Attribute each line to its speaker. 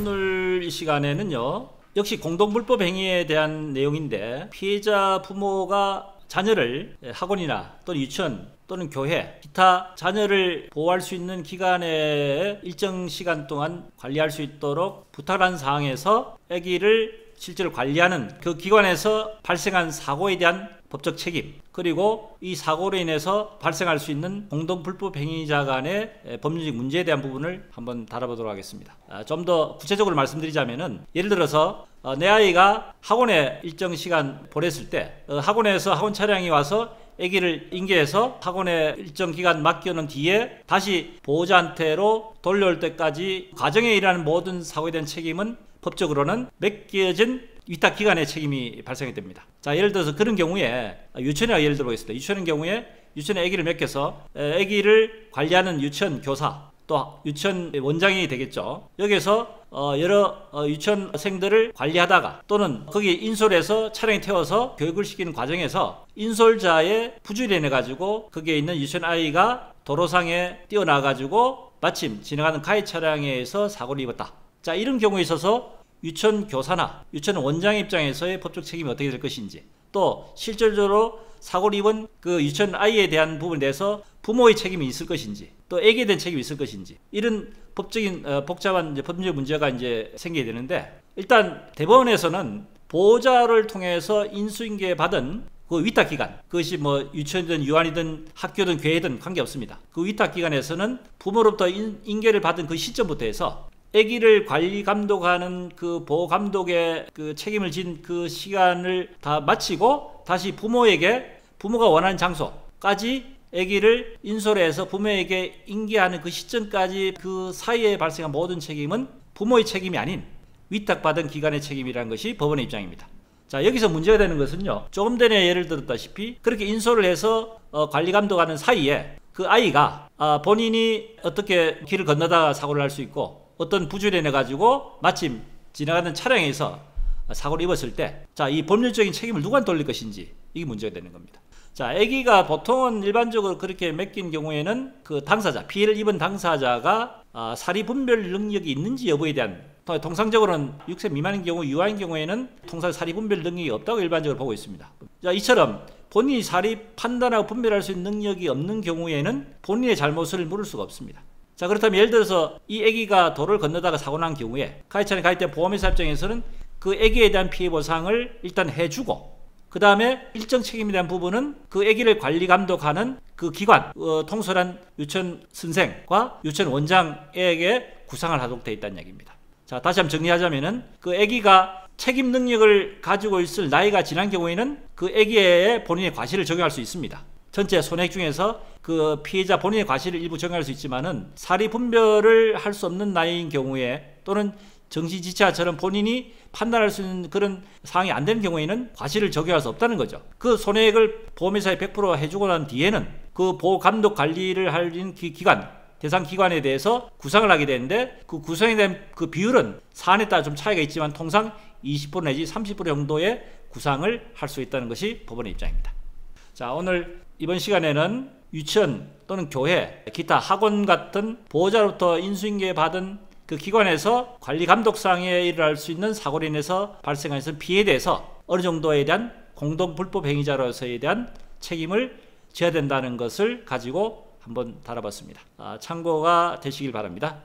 Speaker 1: 오늘 이 시간에는요, 역시 공동불법 행위에 대한 내용인데, 피해자 부모가 자녀를 학원이나 또는 유치원 또는 교회, 기타 자녀를 보호할 수 있는 기관에 일정 시간 동안 관리할 수 있도록 부탁한 사항에서 아기를 실제로 관리하는 그 기관에서 발생한 사고에 대한 법적 책임, 그리고 이 사고로 인해서 발생할 수 있는 공동불법 행위자 간의 법률적 문제에 대한 부분을 한번 다뤄보도록 하겠습니다. 좀 더 구체적으로 말씀드리자면은, 예를 들어서 내 아이가 학원에 일정 시간 보냈을 때 학원에서 학원 차량이 와서 아기를 인계해서 학원에 일정 기간 맡겨놓은 뒤에 다시 보호자한테로 돌려올 때까지 과정에 일어나는 모든 사고에 대한 책임은 법적으로는 맡겨진 위탁기관의 책임이 발생이 됩니다. 자, 예를 들어서 그런 경우에 유치원이라 예를 들어보겠습니다. 유치원의 경우에 유치원에 아기를 맡겨서 아기를 관리하는 유치원 교사, 또 유치원 원장이 되겠죠. 여기서 여러 유치원생들을 관리하다가 또는 거기에 인솔해서 차량에 태워서 교육을 시키는 과정에서 인솔자의 부주의로 인해 가지고 거기에 있는 유치원 아이가 도로상에 뛰어나가지고 마침 지나가는 가해 차량에 의해서 사고를 입었다. 자, 이런 경우에 있어서 유치원 교사나 유치원 원장 입장에서의 법적 책임이 어떻게 될 것인지, 또 실질적으로 사고를 입은 그 유치원 아이에 대한 부분에 대해서 부모의 책임이 있을 것인지, 또 아기에 대한 책임이 있을 것인지, 이런 법적인 복잡한 법률 문제가 이제 생기게 되는데, 일단 대법원에서는 보호자를 통해서 인수인계 받은 그 위탁기관, 그것이 뭐 유치원이든 유아이든 학교든 교회든 관계없습니다. 그 위탁기관에서는 부모로부터 인계를 받은 그 시점부터 해서 아기를 관리 감독하는 그 보호 감독의 그 책임을 진 그 시간을 다 마치고 다시 부모가 원하는 장소까지 아기를 인솔해서 부모에게 인계하는 그 시점까지 그 사이에 발생한 모든 책임은 부모의 책임이 아닌 위탁받은 기관의 책임이라는 것이 법원의 입장입니다. 자, 여기서 문제가 되는 것은요, 조금 전에 예를 들었다시피 그렇게 인솔을 해서 관리 감독하는 사이에 그 아이가 본인이 어떻게 길을 건너다가 사고를 할 수 있고, 어떤 부주의로 인해 가지고 마침 지나가는 차량에서 사고를 입었을 때, 자, 이 법률적인 책임을 누구한테 돌릴 것인지, 이게 문제가 되는 겁니다. 자, 아기가 보통은 일반적으로 그렇게 맡긴 경우에는 그 당사자, 피해를 입은 당사자가 사리 분별 능력이 있는지 여부에 대한, 통상적으로는 6세 미만인 경우, 유아인 경우에는 통상 사리 분별 능력이 없다고 일반적으로 보고 있습니다. 자, 이처럼 본인이 사리 판단하고 분별할 수 있는 능력이 없는 경우에는 본인의 잘못을 물을 수가 없습니다. 자, 그렇다면 예를 들어서 이 아기가 도로를 건너다가 사고 난 경우에 가해 차량에 가입 된 보험회사 입장에서는 그 아기에 대한 피해 보상을 일단 해주고, 그 다음에 일정 책임에 대한 부분은 그 아기를 관리 감독하는 그 기관, 통솔한 유치원 선생과 유치원 원장에게 구상을 하도록 되어 있다는 얘기입니다. 자, 다시 한번 정리하자면은, 그 아기가 책임 능력을 가지고 있을 나이가 지난 경우에는 그 아기에 본인의 과실을 적용할 수 있습니다. 전체 손해액 중에서 그 피해자 본인의 과실을 일부 적용할 수 있지만은 사리 분별을 할 수 없는 나이인 경우에, 또는 정신지체처럼 본인이 판단할 수 있는 그런 상황이 안 되는 경우에는 과실을 적용할 수 없다는 거죠. 그 손해액을 보험회사에 100% 해주고 난 뒤에는 그 보호 감독 관리를 하는 기관, 대상 기관에 대해서 구상을 하게 되는데, 그 구성에 대한 그 비율은 사안에 따라 좀 차이가 있지만 통상 20% 내지 30% 정도의 구상을 할 수 있다는 것이 법원의 입장입니다. 자, 오늘 이번 시간에는 유치원 또는 교회, 기타 학원 같은 보호자로부터 인수인계 받은 그 기관에서 관리 감독상에 일어날 수 있는 사고로 인해서 발생하는 피해에 대해서 어느 정도에 대한 공동불법 행위자로서에 대한 책임을 져야 된다는 것을 가지고 한번 다뤄봤습니다. 참고가 되시길 바랍니다.